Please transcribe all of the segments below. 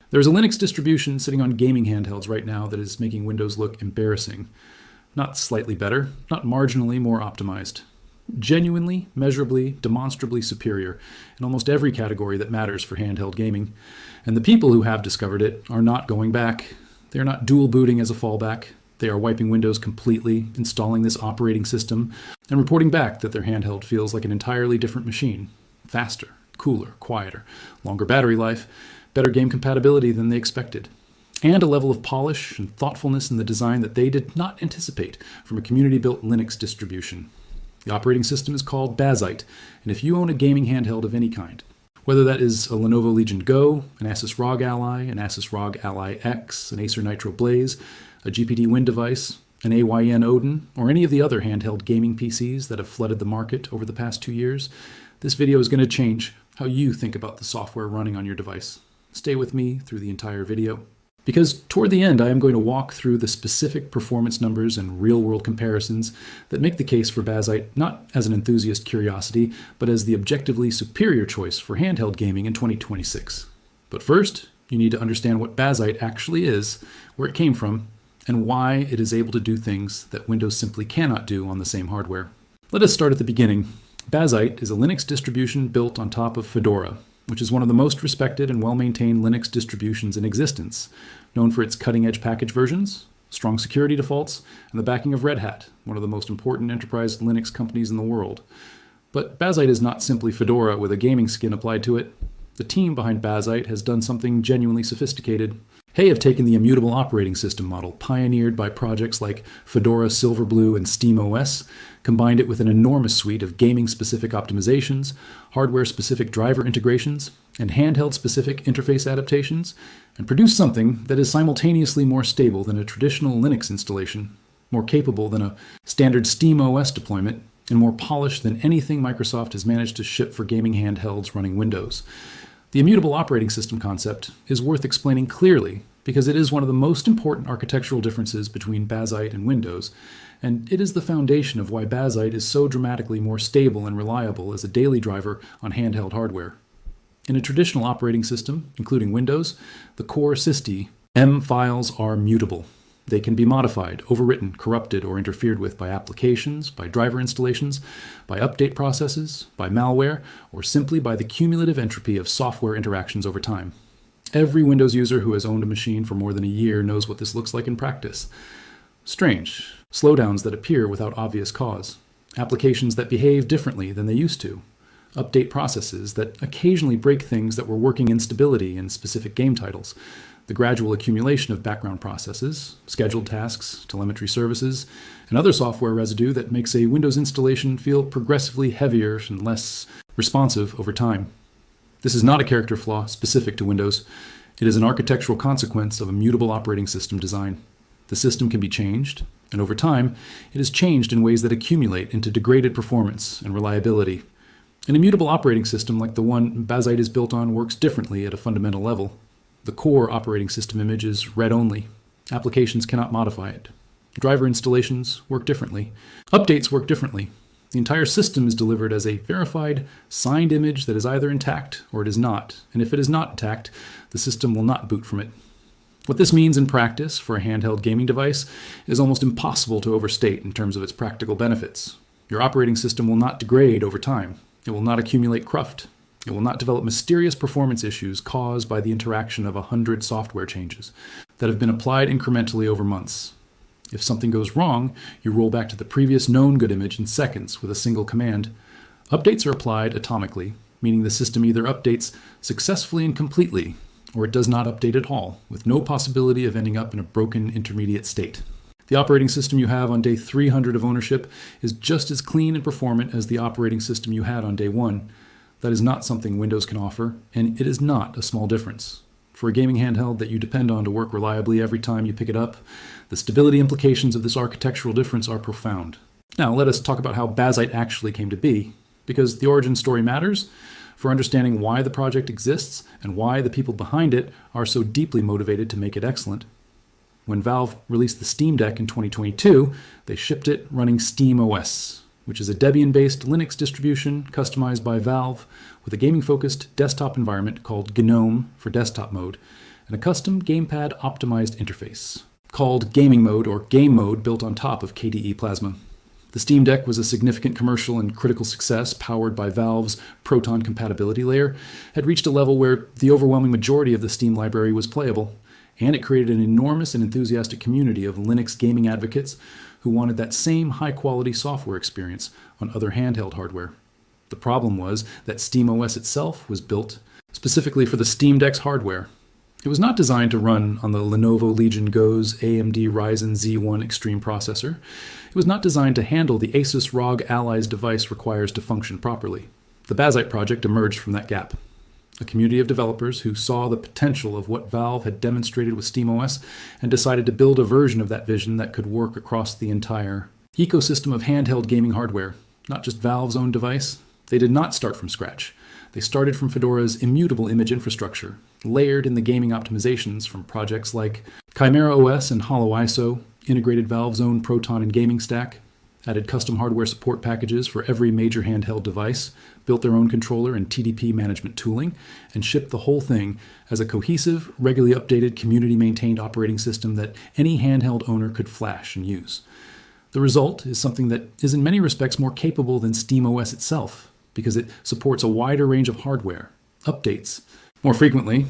There's a Linux distribution sitting on gaming handhelds right now that is making Windows look embarrassing. Not slightly better, not marginally more optimized. Genuinely, measurably, demonstrably superior in almost every category that matters for handheld gaming. And the people who have discovered it are not going back. They are not dual booting as a fallback. They are wiping Windows completely, installing this operating system, and reporting back that their handheld feels like an entirely different machine. Faster, cooler, quieter, longer battery life, better game compatibility than they expected, and a level of polish and thoughtfulness in the design that they did not anticipate from a community-built Linux distribution. The operating system is called Bazzite, and if you own a gaming handheld of any kind, whether that is a Lenovo Legion Go, an Asus ROG Ally, an Asus ROG Ally X, an Acer Nitro Blaze, a GPD Win device, an AYN Odin, or any of the other handheld gaming PCs that have flooded the market over the past 2 years, this video is going to change how you think about the software running on your device. Stay with me through the entire video, because toward the end I am going to walk through the specific performance numbers and real-world comparisons that make the case for Bazzite not as an enthusiast curiosity, but as the objectively superior choice for handheld gaming in 2026. But first, you need to understand what Bazzite actually is, where it came from, and why it is able to do things that Windows simply cannot do on the same hardware. Let us start at the beginning. Bazzite is a Linux distribution built on top of Fedora, which is one of the most respected and well-maintained Linux distributions in existence, known for its cutting-edge package versions, strong security defaults, and the backing of Red Hat, one of the most important enterprise Linux companies in the world. But Bazzite is not simply Fedora with a gaming skin applied to it. The team behind Bazzite has done something genuinely sophisticated. They have taken the immutable operating system model pioneered by projects like Fedora, Silverblue, and SteamOS, combined it with an enormous suite of gaming-specific optimizations, hardware-specific driver integrations, and handheld-specific interface adaptations, and produced something that is simultaneously more stable than a traditional Linux installation, more capable than a standard SteamOS deployment, and more polished than anything Microsoft has managed to ship for gaming handhelds running Windows. The immutable operating system concept is worth explaining clearly because it is one of the most important architectural differences between Bazzite and Windows, and it is the foundation of why Bazzite is so dramatically more stable and reliable as a daily driver on handheld hardware. In a traditional operating system, including Windows, the core SysD M files are mutable. They can be modified, overwritten, corrupted, or interfered with by applications, by driver installations, by update processes, by malware, or simply by the cumulative entropy of software interactions over time. Every Windows user who has owned a machine for more than a year knows what this looks like in practice. Strange, slowdowns that appear without obvious cause, applications that behave differently than they used to, update processes that occasionally break things that were working instability in specific game titles, the gradual accumulation of background processes, scheduled tasks, telemetry services, and other software residue that makes a Windows installation feel progressively heavier and less responsive over time. This is not a character flaw specific to Windows. It is an architectural consequence of immutable operating system design. The system can be changed, and over time, it is changed in ways that accumulate into degraded performance and reliability. An immutable operating system like the one Bazzite is built on works differently at a fundamental level. The core operating system image is read-only. Applications cannot modify it. Driver installations work differently. Updates work differently. The entire system is delivered as a verified, signed image that is either intact or it is not, and if it is not intact, the system will not boot from it. What this means in practice for a handheld gaming device is almost impossible to overstate in terms of its practical benefits. Your operating system will not degrade over time. It will not accumulate cruft. It will not develop mysterious performance issues caused by the interaction of 100 software changes that have been applied incrementally over months. If something goes wrong, you roll back to the previous known good image in seconds with a single command. Updates are applied atomically, meaning the system either updates successfully and completely, or it does not update at all, with no possibility of ending up in a broken intermediate state. The operating system you have on day 300 of ownership is just as clean and performant as the operating system you had on day 1. That is not something Windows can offer, and it is not a small difference. For a gaming handheld that you depend on to work reliably every time you pick it up, the stability implications of this architectural difference are profound. Now let us talk about how Bazzite actually came to be, because the origin story matters for understanding why the project exists and why the people behind it are so deeply motivated to make it excellent. When Valve released the Steam Deck in 2022, they shipped it running SteamOS, which is a Debian-based Linux distribution customized by Valve with a gaming-focused desktop environment called GNOME for desktop mode, and a custom gamepad optimized interface, called Gaming Mode or Game Mode, built on top of KDE Plasma. The Steam Deck was a significant commercial and critical success, powered by Valve's Proton compatibility layer, had reached a level where the overwhelming majority of the Steam library was playable, and it created an enormous and enthusiastic community of Linux gaming advocates who wanted that same high-quality software experience on other handheld hardware. The problem was that SteamOS itself was built specifically for the Steam Deck's hardware. It was not designed to run on the Lenovo Legion Go's AMD Ryzen Z1 Extreme processor. It was not designed to handle the Asus ROG Ally's device requires to function properly. The Bazzite project emerged from that gap. A community of developers who saw the potential of what Valve had demonstrated with SteamOS and decided to build a version of that vision that could work across the entire ecosystem of handheld gaming hardware, not just Valve's own device. They did not start from scratch. They started from Fedora's immutable image infrastructure, layered in the gaming optimizations from projects like Chimera OS and HoloISO, integrated Valve's own Proton and gaming stack, added custom hardware support packages for every major handheld device, built their own controller and TDP management tooling, and shipped the whole thing as a cohesive, regularly updated, community-maintained operating system that any handheld owner could flash and use. The result is something that is in many respects more capable than SteamOS itself, because it supports a wider range of hardware, updates more frequently,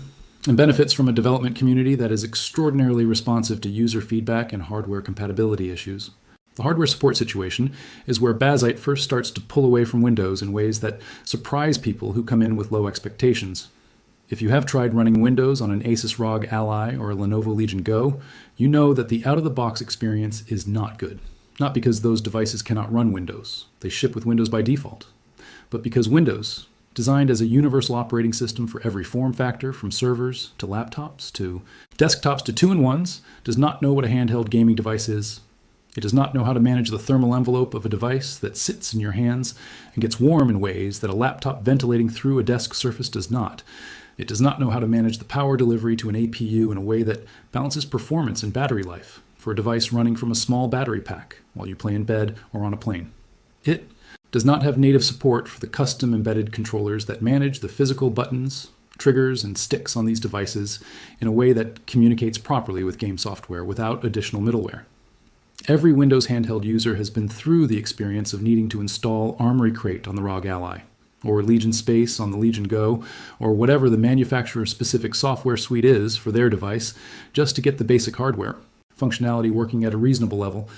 and benefits from a development community that is extraordinarily responsive to user feedback and hardware compatibility issues. The hardware support situation is where Bazzite first starts to pull away from Windows in ways that surprise people who come in with low expectations. If you have tried running Windows on an Asus ROG Ally or a Lenovo Legion Go, you know that the out-of-the-box experience is not good. Not because those devices cannot run Windows. They ship with Windows by default. But because Windows, designed as a universal operating system for every form factor, from servers to laptops to desktops to 2-in-1s, does not know what a handheld gaming device is. It does not know how to manage the thermal envelope of a device that sits in your hands and gets warm in ways that a laptop ventilating through a desk surface does not. It does not know how to manage the power delivery to an APU in a way that balances performance and battery life for a device running from a small battery pack while you play in bed or on a plane. It does not have native support for the custom embedded controllers that manage the physical buttons, triggers, and sticks on these devices in a way that communicates properly with game software without additional middleware. Every Windows handheld user has been through the experience of needing to install Armory Crate on the ROG Ally, or Legion Space on the Legion Go, or whatever the manufacturer-specific software suite is for their device, just to get the basic hardware, functionality working at a reasonable level.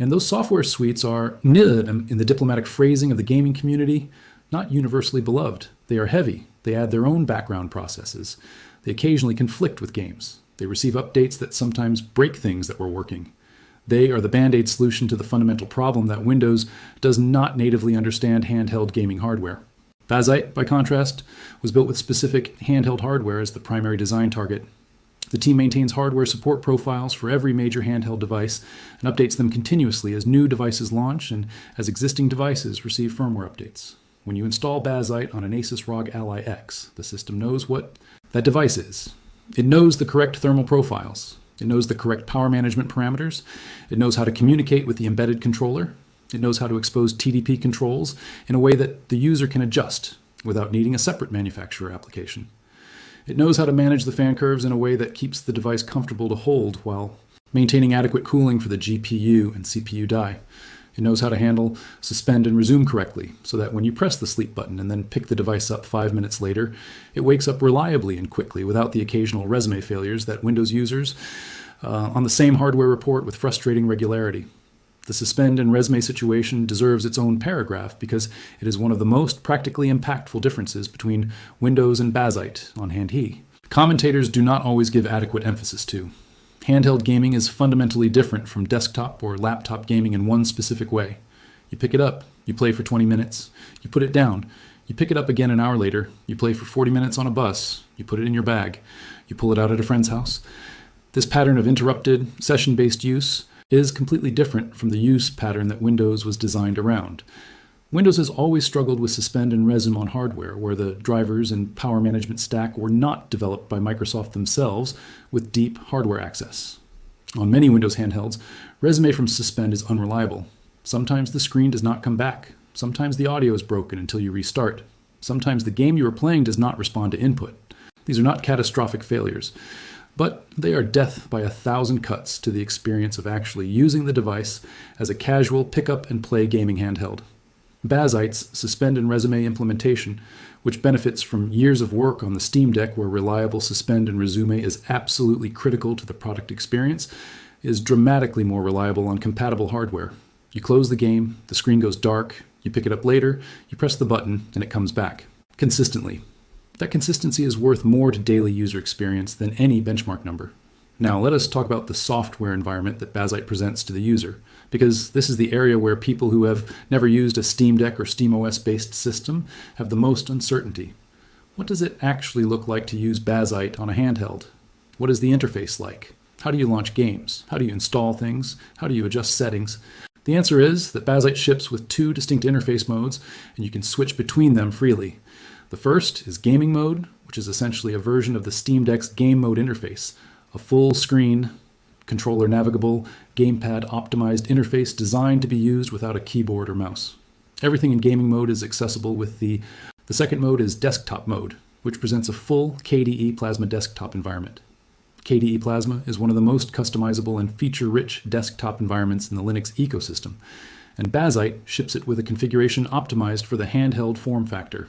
And those software suites are, in the diplomatic phrasing of the gaming community, not universally beloved. They are heavy. They add their own background processes. They occasionally conflict with games. They receive updates that sometimes break things that were working. They are the Band-Aid solution to the fundamental problem that Windows does not natively understand handheld gaming hardware. Bazzite, by contrast, was built with specific handheld hardware as the primary design target. The team maintains hardware support profiles for every major handheld device and updates them continuously as new devices launch and as existing devices receive firmware updates. When you install Bazzite on an Asus ROG Ally X, the system knows what that device is. It knows the correct thermal profiles. It knows the correct power management parameters. It knows how to communicate with the embedded controller. It knows how to expose TDP controls in a way that the user can adjust without needing a separate manufacturer application. It knows how to manage the fan curves in a way that keeps the device comfortable to hold while maintaining adequate cooling for the GPU and CPU die. It knows how to handle suspend and resume correctly so that when you press the sleep button and then pick the device up 5 minutes later, it wakes up reliably and quickly without the occasional resume failures that Windows users on the same hardware report with frustrating regularity. The suspend and resume situation deserves its own paragraph because it is one of the most practically impactful differences between Windows and Bazzite on Handheld. Commentators do not always give adequate emphasis to. Handheld gaming is fundamentally different from desktop or laptop gaming in one specific way. You pick it up, you play for 20 minutes, you put it down, you pick it up again an hour later, you play for 40 minutes on a bus, you put it in your bag, you pull it out at a friend's house. This pattern of interrupted, session-based use is completely different from the use pattern that Windows was designed around. Windows has always struggled with suspend and resume on hardware, where the drivers and power management stack were not developed by Microsoft themselves with deep hardware access. On many Windows handhelds, resume from suspend is unreliable. Sometimes the screen does not come back. Sometimes the audio is broken until you restart. Sometimes the game you are playing does not respond to input. These are not catastrophic failures. but they are death by 1,000 cuts to the experience of actually using the device as a casual pick-up-and-play gaming handheld. Bazzite's Suspend and Resume implementation, which benefits from years of work on the Steam Deck where reliable Suspend and Resume is absolutely critical to the product experience, is dramatically more reliable on compatible hardware. You close the game, the screen goes dark, you pick it up later, you press the button, and it comes back. Consistently. That consistency is worth more to daily user experience than any benchmark number. Now let us talk about the software environment that Bazzite presents to the user, because this is the area where people who have never used a Steam Deck or SteamOS-based system have the most uncertainty. What does it actually look like to use Bazzite on a handheld? What is the interface like? How do you launch games? How do you install things? How do you adjust settings? The answer is that Bazzite ships with 2 distinct interface modes, and you can switch between them freely. The first is Gaming Mode, which is essentially a version of the Steam Deck's Game Mode interface, a full-screen, controller-navigable, gamepad-optimized interface designed to be used without a keyboard or mouse. Everything in Gaming Mode is accessible with the second mode is Desktop Mode, which presents a full KDE Plasma desktop environment. KDE Plasma is one of the most customizable and feature-rich desktop environments in the Linux ecosystem, and Bazzite ships it with a configuration optimized for the handheld form factor.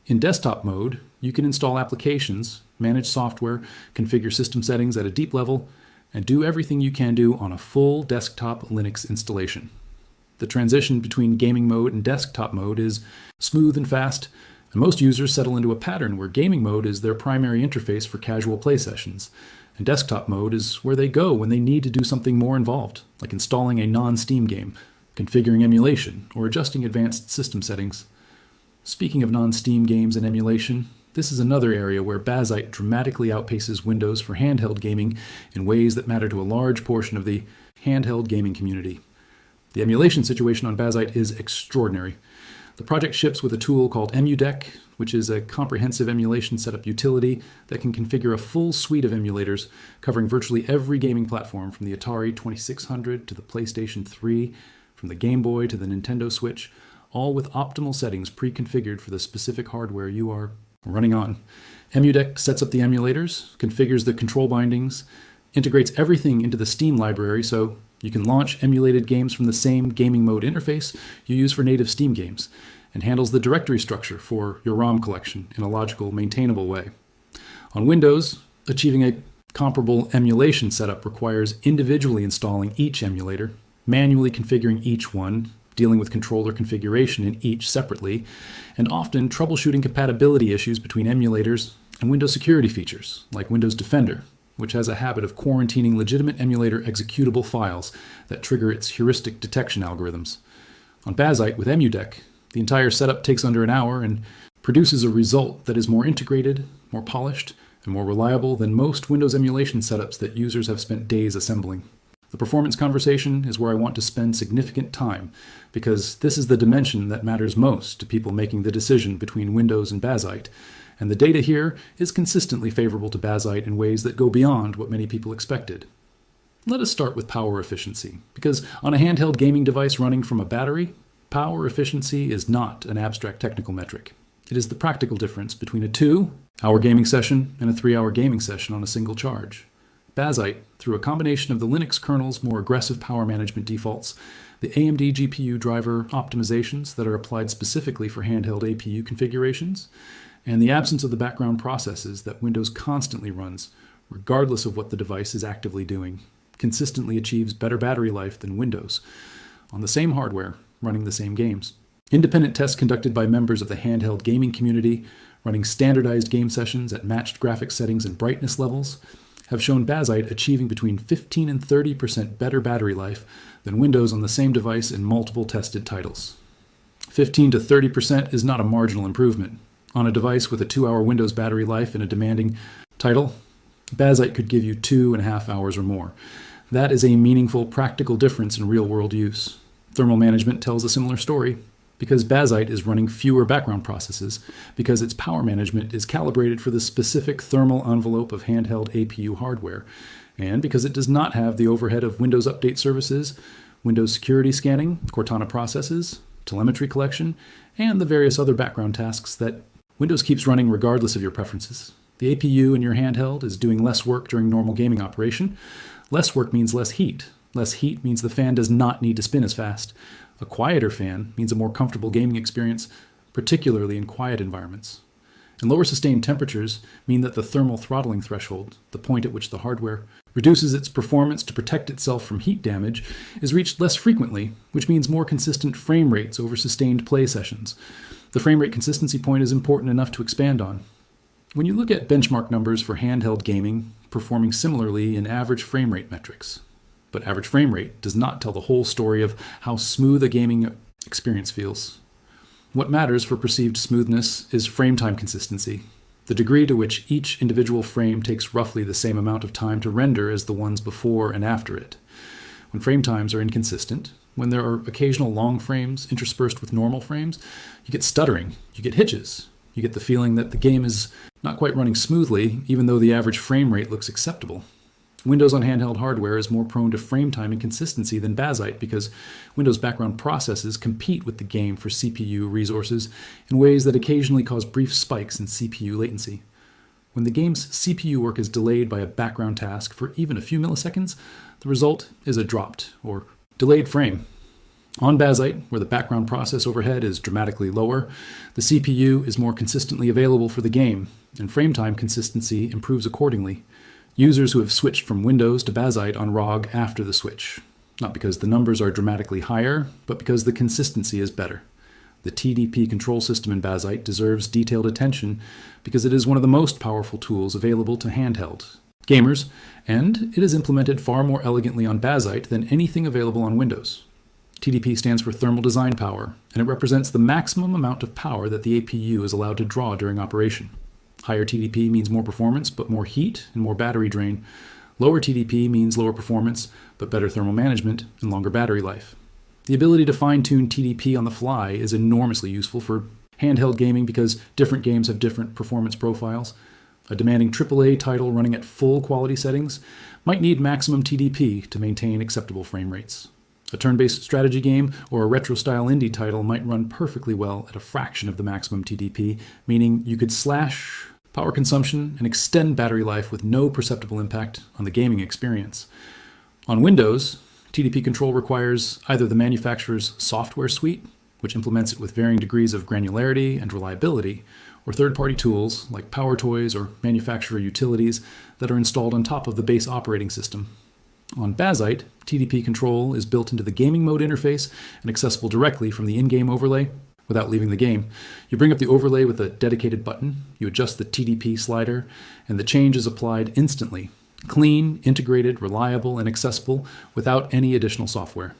In desktop mode, you can install applications, manage software, configure system settings at a deep level, and do everything you can do on a full desktop Linux installation. The transition between gaming mode and desktop mode is smooth and fast, and most users settle into a pattern where gaming mode is their primary interface for casual play sessions, and desktop mode is where they go when they need to do something more involved, like installing a non-Steam game, configuring emulation, or adjusting advanced system settings. Speaking of non-Steam games and emulation, this is another area where Bazzite dramatically outpaces Windows for handheld gaming in ways that matter to a large portion of the handheld gaming community. The emulation situation on Bazzite is extraordinary. The project ships with a tool called EmuDeck, which is a comprehensive emulation setup utility that can configure a full suite of emulators covering virtually every gaming platform from the Atari 2600 to the PlayStation 3, from the Game Boy to the Nintendo Switch, all with optimal settings pre-configured for the specific hardware you are running on. EmuDeck sets up the emulators, configures the control bindings, integrates everything into the Steam library so you can launch emulated games from the same gaming mode interface you use for native Steam games, and handles the directory structure for your ROM collection in a logical, maintainable way. On Windows, achieving a comparable emulation setup requires individually installing each emulator, manually configuring each one, dealing with controller configuration in each separately, and often troubleshooting compatibility issues between emulators and Windows security features, like Windows Defender, which has a habit of quarantining legitimate emulator executable files that trigger its heuristic detection algorithms. On Bazzite with EmuDeck, the entire setup takes under an hour and produces a result that is more integrated, more polished, and more reliable than most Windows emulation setups that users have spent days assembling. The performance conversation is where I want to spend significant time, because this is the dimension that matters most to people making the decision between Windows and Bazzite, and the data here is consistently favorable to Bazzite in ways that go beyond what many people expected. Let us start with power efficiency, because on a handheld gaming device running from a battery, power efficiency is not an abstract technical metric. It is the practical difference between a 2-hour gaming session and a 3-hour gaming session on a single charge. Bazzite, through a combination of the Linux kernel's more aggressive power management defaults, the AMD GPU driver optimizations that are applied specifically for handheld APU configurations, and the absence of the background processes that Windows constantly runs, regardless of what the device is actively doing, consistently achieves better battery life than Windows, on the same hardware, running the same games. Independent tests conducted by members of the handheld gaming community, running standardized game sessions at matched graphics settings and brightness levels, have shown Bazzite achieving between 15 and 30% better battery life than Windows on the same device in multiple tested titles. 15 to 30% is not a marginal improvement. On a device with a 2-hour Windows battery life in a demanding title, Bazzite could give you 2.5 hours or more. That is a meaningful, practical difference in real-world use. Thermal management tells a similar story. Because Bazzite is running fewer background processes, because its power management is calibrated for the specific thermal envelope of handheld APU hardware, and because it does not have the overhead of Windows Update services, Windows security scanning, Cortana processes, telemetry collection, and the various other background tasks that Windows keeps running regardless of your preferences. The APU in your handheld is doing less work during normal gaming operation. Less work means less heat. Less heat means the fan does not need to spin as fast. A quieter fan means a more comfortable gaming experience, particularly in quiet environments. And lower sustained temperatures mean that the thermal throttling threshold, the point at which the hardware reduces its performance to protect itself from heat damage, is reached less frequently, which means more consistent frame rates over sustained play sessions. The frame rate consistency point is important enough to expand on. When you look at benchmark numbers for handheld gaming, performing similarly in average frame rate metrics. But average frame rate does not tell the whole story of how smooth a gaming experience feels. What matters for perceived smoothness is frame time consistency, the degree to which each individual frame takes roughly the same amount of time to render as the ones before and after it. When frame times are inconsistent, when there are occasional long frames interspersed with normal frames, you get stuttering, you get hitches, you get the feeling that the game is not quite running smoothly, even though the average frame rate looks acceptable. Windows on handheld hardware is more prone to frame time inconsistency than Bazzite because Windows background processes compete with the game for CPU resources in ways that occasionally cause brief spikes in CPU latency. When the game's CPU work is delayed by a background task for even a few milliseconds, the result is a dropped or delayed frame. On Bazzite, where the background process overhead is dramatically lower, the CPU is more consistently available for the game, and frame time consistency improves accordingly. Users who have switched from Windows to Bazzite on ROG after the switch, not because the numbers are dramatically higher, but because the consistency is better. The TDP control system in Bazzite deserves detailed attention because it is one of the most powerful tools available to handheld gamers, and it is implemented far more elegantly on Bazzite than anything available on Windows. TDP stands for Thermal Design Power, and it represents the maximum amount of power that the APU is allowed to draw during operation. Higher TDP means more performance, but more heat and more battery drain. Lower TDP means lower performance, but better thermal management and longer battery life. The ability to fine-tune TDP on the fly is enormously useful for handheld gaming because different games have different performance profiles. A demanding AAA title running at full quality settings might need maximum TDP to maintain acceptable frame rates. A turn-based strategy game or a retro-style indie title might run perfectly well at a fraction of the maximum TDP, meaning you could slash power consumption and extend battery life with no perceptible impact on the gaming experience. On Windows, TDP control requires either the manufacturer's software suite, which implements it with varying degrees of granularity and reliability, or third-party tools like Power Toys or manufacturer utilities that are installed on top of the base operating system. On Bazzite, TDP control is built into the gaming mode interface and accessible directly from the in-game overlay without leaving the game. You bring up the overlay with a dedicated button, you adjust the TDP slider, and the change is applied instantly. Clean, integrated, reliable, and accessible without any additional software.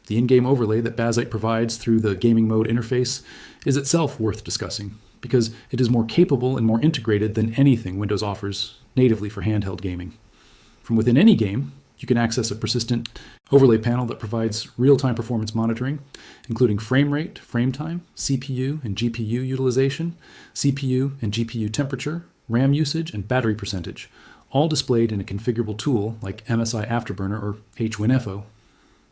The in-game overlay that Bazzite provides through the gaming mode interface is itself worth discussing because it is more capable and more integrated than anything Windows offers natively for handheld gaming. From within any game, you can access a persistent overlay panel that provides real-time performance monitoring, including frame rate, frame time, CPU and GPU utilization, CPU and GPU temperature, RAM usage, and battery percentage, all displayed in a configurable tool like MSI Afterburner or HWinFO.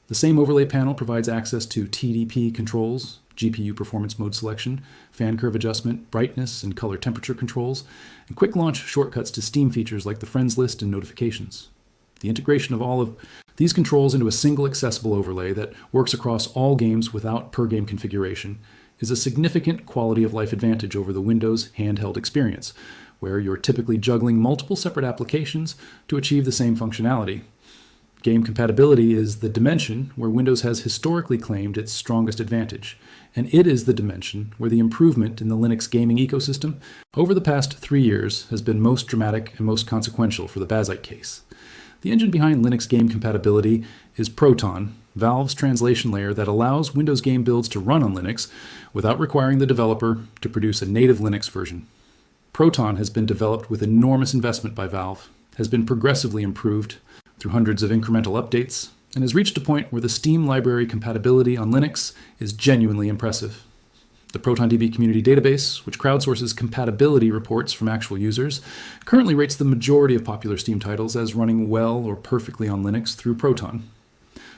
The same overlay panel provides access to TDP controls, GPU performance mode selection, fan curve adjustment, brightness and color temperature controls, and quick launch shortcuts to Steam features like the friends list and notifications. The integration of all of these controls into a single accessible overlay that works across all games without per-game configuration is a significant quality of life advantage over the Windows handheld experience, where you're typically juggling multiple separate applications to achieve the same functionality. Game compatibility is the dimension where Windows has historically claimed its strongest advantage, and it is the dimension where the improvement in the Linux gaming ecosystem over the past 3 years has been most dramatic and most consequential for the Bazzite case. The engine behind Linux game compatibility is Proton, Valve's translation layer that allows Windows game builds to run on Linux without requiring the developer to produce a native Linux version. Proton has been developed with enormous investment by Valve, has been progressively improved through hundreds of incremental updates, and has reached a point where the Steam library compatibility on Linux is genuinely impressive. The ProtonDB community database, which crowdsources compatibility reports from actual users, currently rates the majority of popular Steam titles as running well or perfectly on Linux through Proton.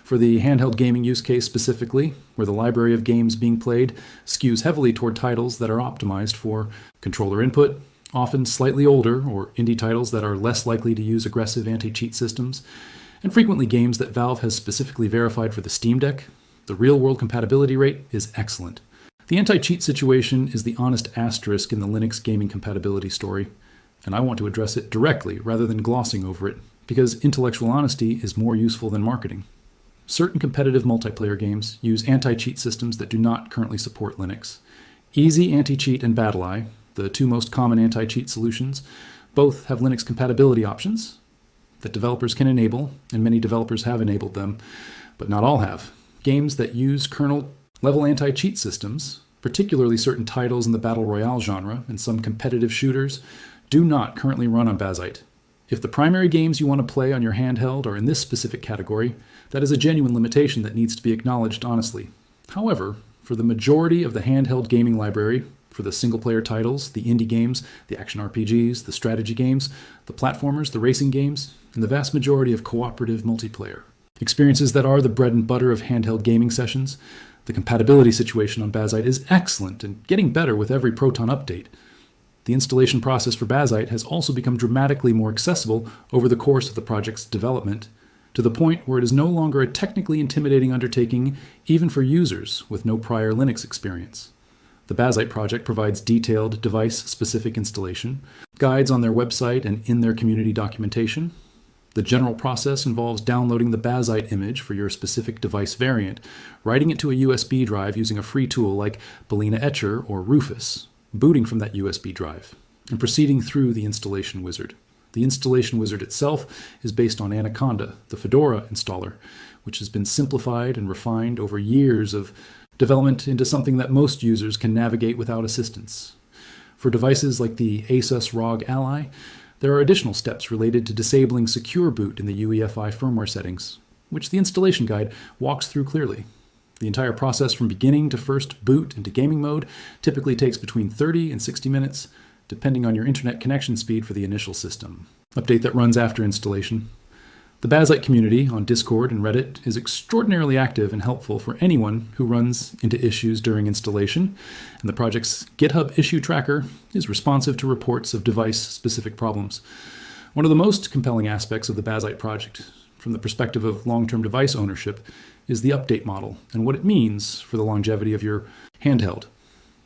For the handheld gaming use case specifically, where the library of games being played skews heavily toward titles that are optimized for controller input, often slightly older or indie titles that are less likely to use aggressive anti-cheat systems, and frequently games that Valve has specifically verified for the Steam Deck, the real-world compatibility rate is excellent. The anti-cheat situation is the honest asterisk in the Linux gaming compatibility story, and I want to address it directly rather than glossing over it, because intellectual honesty is more useful than marketing. Certain competitive multiplayer games use anti-cheat systems that do not currently support Linux. Easy Anti-Cheat and BattleEye, the two most common anti-cheat solutions, both have Linux compatibility options that developers can enable, and many developers have enabled them, but not all have. Games that use kernel-level anti-cheat systems, particularly certain titles in the Battle Royale genre and some competitive shooters, do not currently run on Bazzite. If the primary games you want to play on your handheld are in this specific category, that is a genuine limitation that needs to be acknowledged honestly. However, for the majority of the handheld gaming library, for the single-player titles, the indie games, the action RPGs, the strategy games, the platformers, the racing games, and the vast majority of cooperative multiplayer experiences that are the bread and butter of handheld gaming sessions, the compatibility situation on Bazzite is excellent and getting better with every Proton update. The installation process for Bazzite has also become dramatically more accessible over the course of the project's development, to the point where it is no longer a technically intimidating undertaking even for users with no prior Linux experience. The Bazzite project provides detailed device-specific installation, guides on their website and in their community documentation. The general process involves downloading the Bazzite image for your specific device variant, writing it to a USB drive using a free tool like Balena Etcher or Rufus, booting from that USB drive, and proceeding through the installation wizard. The installation wizard itself is based on Anaconda, the Fedora installer, which has been simplified and refined over years of development into something that most users can navigate without assistance. For devices like the Asus ROG Ally, there are additional steps related to disabling secure boot in the UEFI firmware settings, which the installation guide walks through clearly. The entire process from beginning to first boot into gaming mode typically takes between 30 and 60 minutes, depending on your internet connection speed for the initial system. Update that runs after installation. The Bazzite community on Discord and Reddit is extraordinarily active and helpful for anyone who runs into issues during installation, and the project's GitHub issue tracker is responsive to reports of device-specific problems. One of the most compelling aspects of the Bazzite project, from the perspective of long-term device ownership, is the update model and what it means for the longevity of your handheld.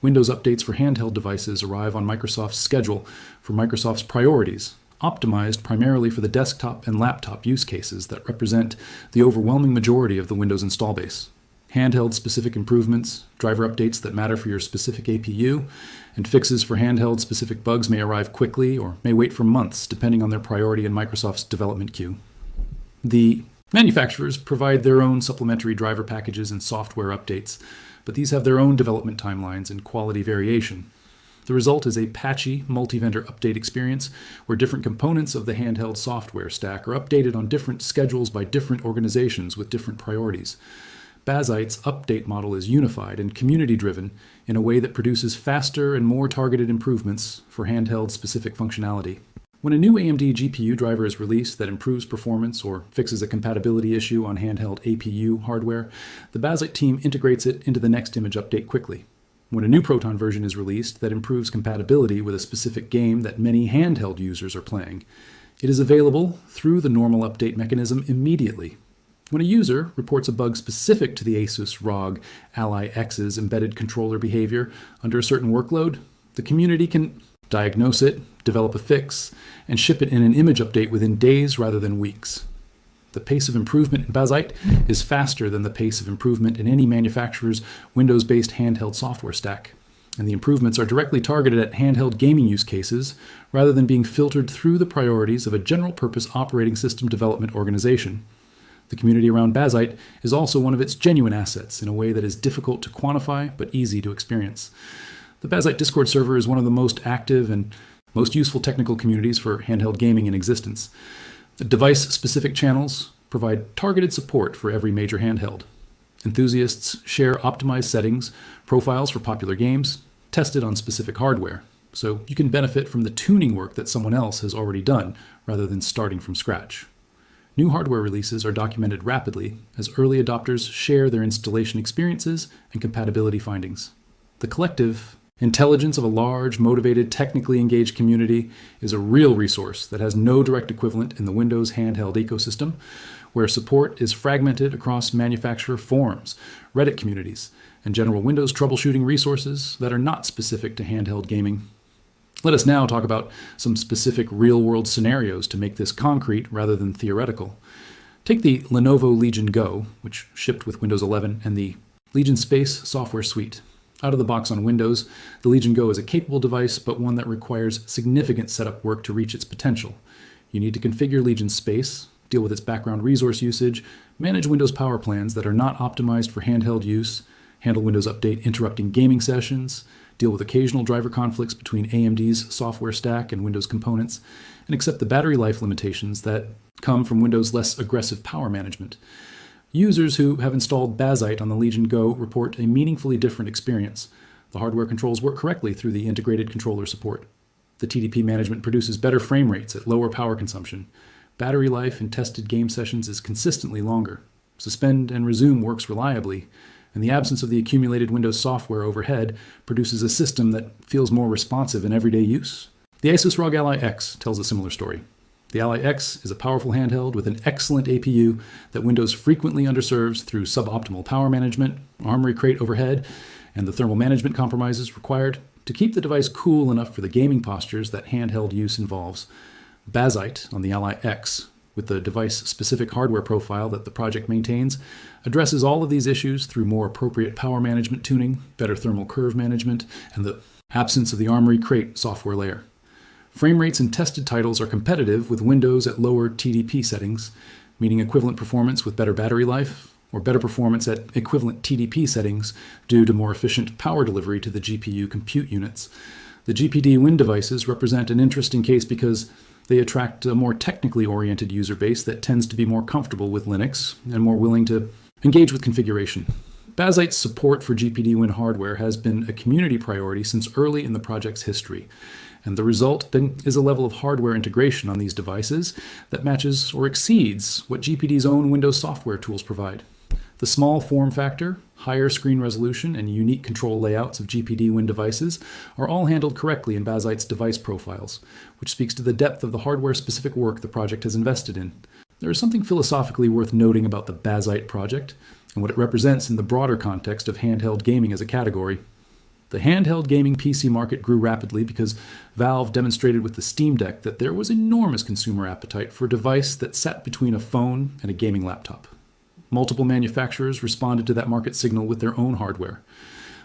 Windows updates for handheld devices arrive on Microsoft's schedule for Microsoft's priorities, optimized primarily for the desktop and laptop use cases that represent the overwhelming majority of the Windows install base. Handheld-specific improvements, driver updates that matter for your specific APU, and fixes for handheld-specific bugs may arrive quickly or may wait for months, depending on their priority in Microsoft's development queue. The manufacturers provide their own supplementary driver packages and software updates, but these have their own development timelines and quality variation. The result is a patchy, multi-vendor update experience where different components of the handheld software stack are updated on different schedules by different organizations with different priorities. Bazzite's update model is unified and community-driven in a way that produces faster and more targeted improvements for handheld-specific functionality. When a new AMD GPU driver is released that improves performance or fixes a compatibility issue on handheld APU hardware, the Bazzite team integrates it into the next image update quickly. When a new Proton version is released that improves compatibility with a specific game that many handheld users are playing, it is available through the normal update mechanism immediately. When a user reports a bug specific to the Asus ROG Ally X's embedded controller behavior under a certain workload, the community can diagnose it, develop a fix, and ship it in an image update within days rather than weeks. The pace of improvement in Bazzite is faster than the pace of improvement in any manufacturer's Windows-based handheld software stack, and the improvements are directly targeted at handheld gaming use cases rather than being filtered through the priorities of a general-purpose operating system development organization. The community around Bazzite is also one of its genuine assets in a way that is difficult to quantify but easy to experience. The Bazzite Discord server is one of the most active and most useful technical communities for handheld gaming in existence. The device-specific channels provide targeted support for every major handheld. Enthusiasts share optimized settings, profiles for popular games, tested on specific hardware, so you can benefit from the tuning work that someone else has already done rather than starting from scratch. New hardware releases are documented rapidly as early adopters share their installation experiences and compatibility findings. The collective Intelligence of a large, motivated, technically engaged community is a real resource that has no direct equivalent in the Windows handheld ecosystem, where support is fragmented across manufacturer forums, Reddit communities, and general Windows troubleshooting resources that are not specific to handheld gaming. Let us now talk about some specific real-world scenarios to make this concrete rather than theoretical. Take the Lenovo Legion Go, which shipped with Windows 11, and the Legion Space software suite. Out of the box on Windows, the Legion Go is a capable device, but one that requires significant setup work to reach its potential. You need to configure Legion Space, deal with its background resource usage, manage Windows power plans that are not optimized for handheld use, handle Windows Update interrupting gaming sessions, deal with occasional driver conflicts between AMD's software stack and Windows components, and accept the battery life limitations that come from Windows' less aggressive power management. Users who have installed Bazzite on the Legion Go report a meaningfully different experience. The hardware controls work correctly through the integrated controller support. The TDP management produces better frame rates at lower power consumption. Battery life in tested game sessions is consistently longer. Suspend and resume works reliably, and the absence of the accumulated Windows software overhead produces a system that feels more responsive in everyday use. The Asus ROG Ally X tells a similar story. The Ally X is a powerful handheld with an excellent APU that Windows frequently underserves through suboptimal power management, Armory Crate overhead, and the thermal management compromises required to keep the device cool enough for the gaming postures that handheld use involves. Bazzite on the Ally X, with the device-specific hardware profile that the project maintains, addresses all of these issues through more appropriate power management tuning, better thermal curve management, and the absence of the Armory Crate software layer. Frame rates in tested titles are competitive with Windows at lower TDP settings, meaning equivalent performance with better battery life, or better performance at equivalent TDP settings due to more efficient power delivery to the GPU compute units. The GPD Win devices represent an interesting case because they attract a more technically oriented user base that tends to be more comfortable with Linux and more willing to engage with configuration. Bazzite's support for GPD Win hardware has been a community priority since early in the project's history, and the result is a level of hardware integration on these devices that matches or exceeds what GPD's own Windows software tools provide. The small form factor, higher screen resolution, and unique control layouts of GPD Win devices are all handled correctly in Bazzite's device profiles, which speaks to the depth of the hardware-specific work the project has invested in. There is something philosophically worth noting about the Bazzite project and what it represents in the broader context of handheld gaming as a category. The handheld gaming PC market grew rapidly because Valve demonstrated with the Steam Deck that there was enormous consumer appetite for a device that sat between a phone and a gaming laptop. Multiple manufacturers responded to that market signal with their own hardware.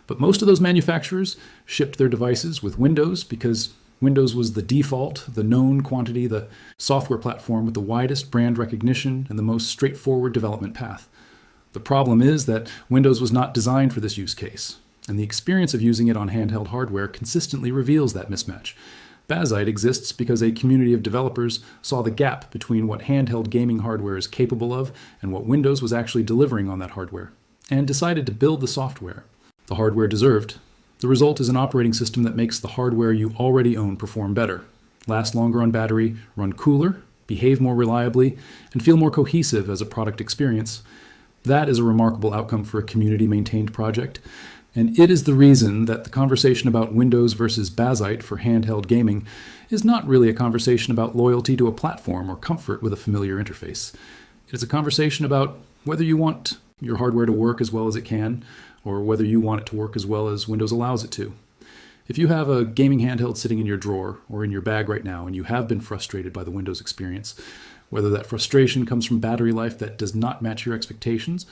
But most of those manufacturers shipped their devices with Windows because Windows was the default, the known quantity, the software platform with the widest brand recognition and the most straightforward development path. The problem is that Windows was not designed for this use case, and the experience of using it on handheld hardware consistently reveals that mismatch. Bazzite exists because a community of developers saw the gap between what handheld gaming hardware is capable of and what Windows was actually delivering on that hardware, and decided to build the software the hardware deserved. The result is an operating system that makes the hardware you already own perform better, last longer on battery, run cooler, behave more reliably, and feel more cohesive as a product experience. That is a remarkable outcome for a community-maintained project, and it is the reason that the conversation about Windows versus Bazzite for handheld gaming is not really a conversation about loyalty to a platform or comfort with a familiar interface. It is a conversation about whether you want your hardware to work as well as it can, or whether you want it to work as well as Windows allows it to. If you have a gaming handheld sitting in your drawer or in your bag right now and you have been frustrated by the Windows experience, whether that frustration comes from battery life that does not match your expectations,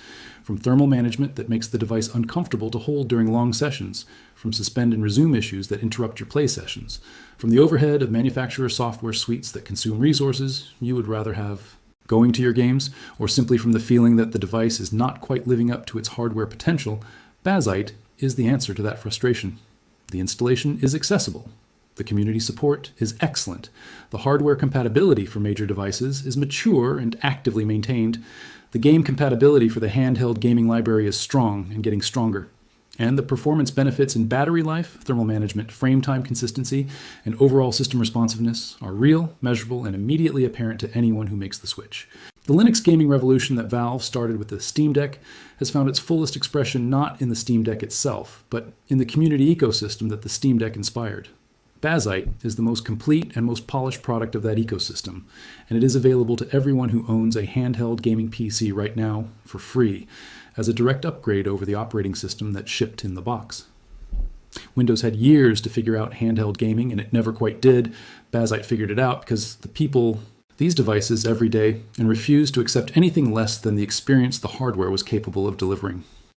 from thermal management that makes the device uncomfortable to hold during long sessions, from suspend and resume issues that interrupt your play sessions, from the overhead of manufacturer software suites that consume resources you would rather have going to your games, or simply from the feeling that the device is not quite living up to its hardware potential, Bazzite is the answer to that frustration. The installation is accessible. The community support is excellent. The hardware compatibility for major devices is mature and actively maintained. The game compatibility for the handheld gaming library is strong and getting stronger. And the performance benefits in battery life, thermal management, frame time consistency, and overall system responsiveness are real, measurable, and immediately apparent to anyone who makes the switch. The Linux gaming revolution that Valve started with the Steam Deck has found its fullest expression not in the Steam Deck itself, but in the community ecosystem that the Steam Deck inspired. Bazzite is the most complete and most polished product of that ecosystem, and it is available to everyone who owns a handheld gaming PC right now for free, as a direct upgrade over the operating system that shipped in the box. Windows had years to figure out handheld gaming, and it never quite did. Bazzite figured it out because the people these devices every day and refused to accept anything less than the experience the hardware was capable of delivering.